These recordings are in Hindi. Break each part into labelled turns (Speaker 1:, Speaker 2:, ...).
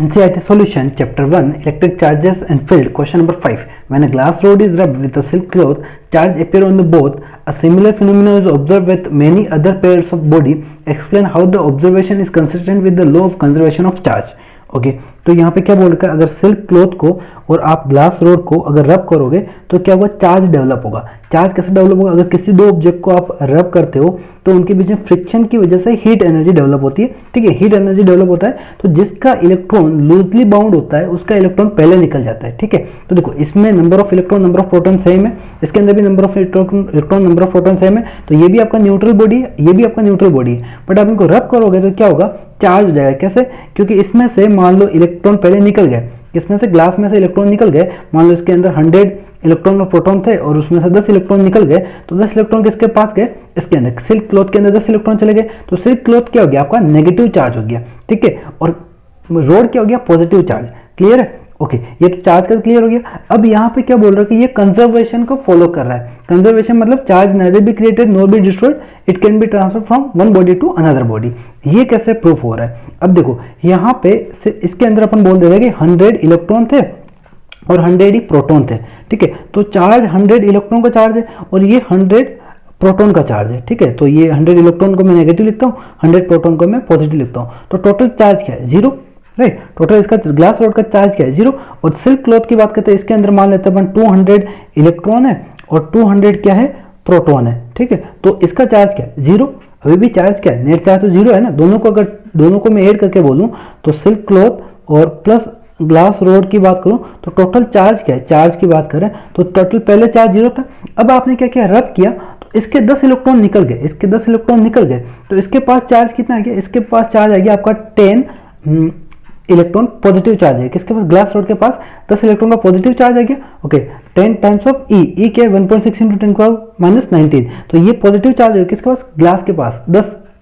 Speaker 1: NCERT solution chapter 1 electric charges and field question number 5 when a glass rod is rubbed with a silk cloth charge appear on the both a similar phenomenon is observed with many other pairs of body explain how the observation is consistent with the law of conservation of charge okay तो यहाँ पे क्या बोल रखा है अगर सिल्क क्लॉथ को और आप ग्लास रोड को अगर रब करोगे तो क्या होगा चार्ज डेवलप होगा चार्ज कैसे डेवलप होगा अगर किसी दो ऑब्जेक्ट को आप रब करते हो तो उनके बीच में फ्रिक्शन की वजह से हीट एनर्जी डेवलप होती है ठीक है हीट एनर्जी डेवलप होता है तो जिसका इलेक्ट्रॉन लूजली बाउंड होता है उसका इलेक्ट्रॉन पहले निकल जाता है ठीक है तो देखो इसमें number of electron number of proton same है इसके अंदर भी number of electron number of proton same है तो ये भी आपका न्यूट्रल बॉडी है ये भी आपका न्यूट्रल बॉडी है बट आप इनको रब करोगे तो क्या होगा चार्ज हो जाएगा कैसे क्योंकि इसमें से मान लो इलेक्ट्रॉन पहले निकल गए इसमें से ग्लास में से इलेक्ट्रॉन निकल गए मान लो इसके अंदर 100 इलेक्ट्रॉन और प्रोटॉन थे और उसमें से 10 इलेक्ट्रॉन निकल गए तो 10 इलेक्ट्रॉन किसके पास गए इसके अंदर सिल्क क्लॉथ के अंदर 10 इलेक्ट्रॉन चले गए तो सिल्क क्लॉथ क्या हो गया आपका नेगेटिव चार्ज हो गया ठीक है और रोड क्या हो गया पॉजिटिव चार्ज क्लियर है ओके ये तो चार्ज का क्लियर हो गया अब यहाँ पे क्या बोल रहा है कि ये कंजर्वेशन को फॉलो कर रहा है कंजर्वेशन मतलब charge neither be created nor be destroyed it can be transfer from one body to another body ये कैसे प्रूफ हो रहा है अब देखो यहाँ पे इसके अंदर अपन बोल दे रहे हैं कि 100 इलेक्ट्रॉन थे और 100 ही प्रोटॉन थे ठीक है तो चार्ज 100 इलेक्ट्रॉन का चार्ज है और ये 100 प्रोटॉन का चार्ज है ठीक है तो ये 100 इलेक्ट्रॉन को मैं नेगेटिव लिखता हूँ 100 प्रोटॉन को मैं पॉजिटिव लिखता हूँ तो टोटल चार्ज क्या है 0 राइट टोटल इसका ग्लास रोड का चार्ज क्या है 0 और सिल्क क्लॉथ की बात करते हैं इसके अंदर मान लेते हैं अपन 200 इलेक्ट्रॉन है और 200 क्या है प्रोटॉन है ठीक है तो इसका चार्ज क्या है 0 अभी भी चार्ज क्या है नेट चार्ज तो 0 है ना दोनों को मैं ऐड करके बोलूं तो सिल्क क्लॉथ और प्लस ग्लास रोड की बात करूं तो टोटल चार्ज क्या है चार्ज की बात करें तो टोटल पहले चार्ज 0 था अब आपने क्या किया रब किया तो इसके 10 इलेक्ट्रॉन निकल गए तो इसके पास चार्ज कितना आ गया इसके पास चार्ज आ गया आपका 10 इलेक्ट्रॉन पॉजिटिव चार्ज है किसके पास ग्लास रोड के पास 10 इलेक्ट्रॉन का पॉजिटिव चार्ज आ गया ओके 10 टाइम्स ऑफ ई क्या है 1.6 into 10 - 19 तो ये पॉजिटिव चार्ज है किसके पास ग्लास के पास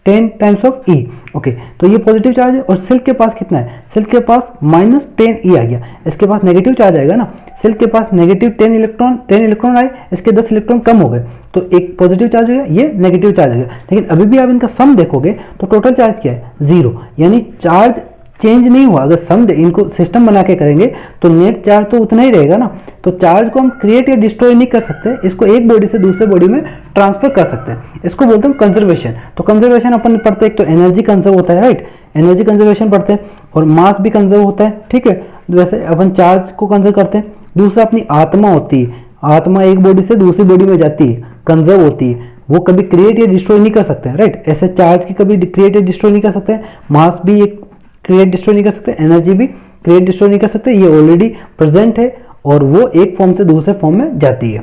Speaker 1: 10 टाइम्स ऑफ ई ओके तो ये पॉजिटिव चार्ज है और सिल्क के पास कितना है सिल्क के पास -10 ई आ गया इसके पास नेगेटिव चार्ज आएगा ना सिल्क के पास नेगेटिव 10 इलेक्ट्रॉन आए इसके 10 इलेक्ट्रॉन कम हो गए तो एक पॉजिटिव चार्ज हो गया ये नेगेटिव चार्ज हो गया लेकिन अभी भी आप इनका सम देखोगे तो टोटल चार्ज क्या है 0 यानी चार्ज चेंज नहीं हुआ अगर सम इनको सिस्टम बना के करेंगे तो नेट चार्ज तो उतना ही रहेगा ना तो चार्ज को हम क्रिएट या डिस्ट्रॉय नहीं कर सकते इसको एक बॉडी से दूसरे बॉडी में ट्रांसफर कर सकते हैं इसको बोलते हैं कंजर्वेशन तो कंजर्वेशन अपन पढ़ते हैं एक तो एनर्जी कंजर्व होता है राइट एनर्जी कंजर्वेशन पढ़ते हैं और मास भी कंजर्व होता है ठीक है वैसे अपन चार्ज को कंजर्व करते हैं दूसरा अपनी आत्मा होती है आत्मा एक बॉडी से दूसरी बॉडी में जाती है कंजर्व होती है वो कभी क्रिएट या डिस्ट्रॉय नहीं कर सकते राइट ऐसे चार्ज की कभी क्रिएट या डिस्ट्रॉय नहीं कर सकते मास भी एक क्रिएट डिस्ट्रॉय नहीं कर सकते एनर्जी भी क्रिएट डिस्ट्रॉय नहीं कर सकते ये ऑलरेडी प्रेजेंट है और वो एक फॉर्म से दूसरे फॉर्म में जाती है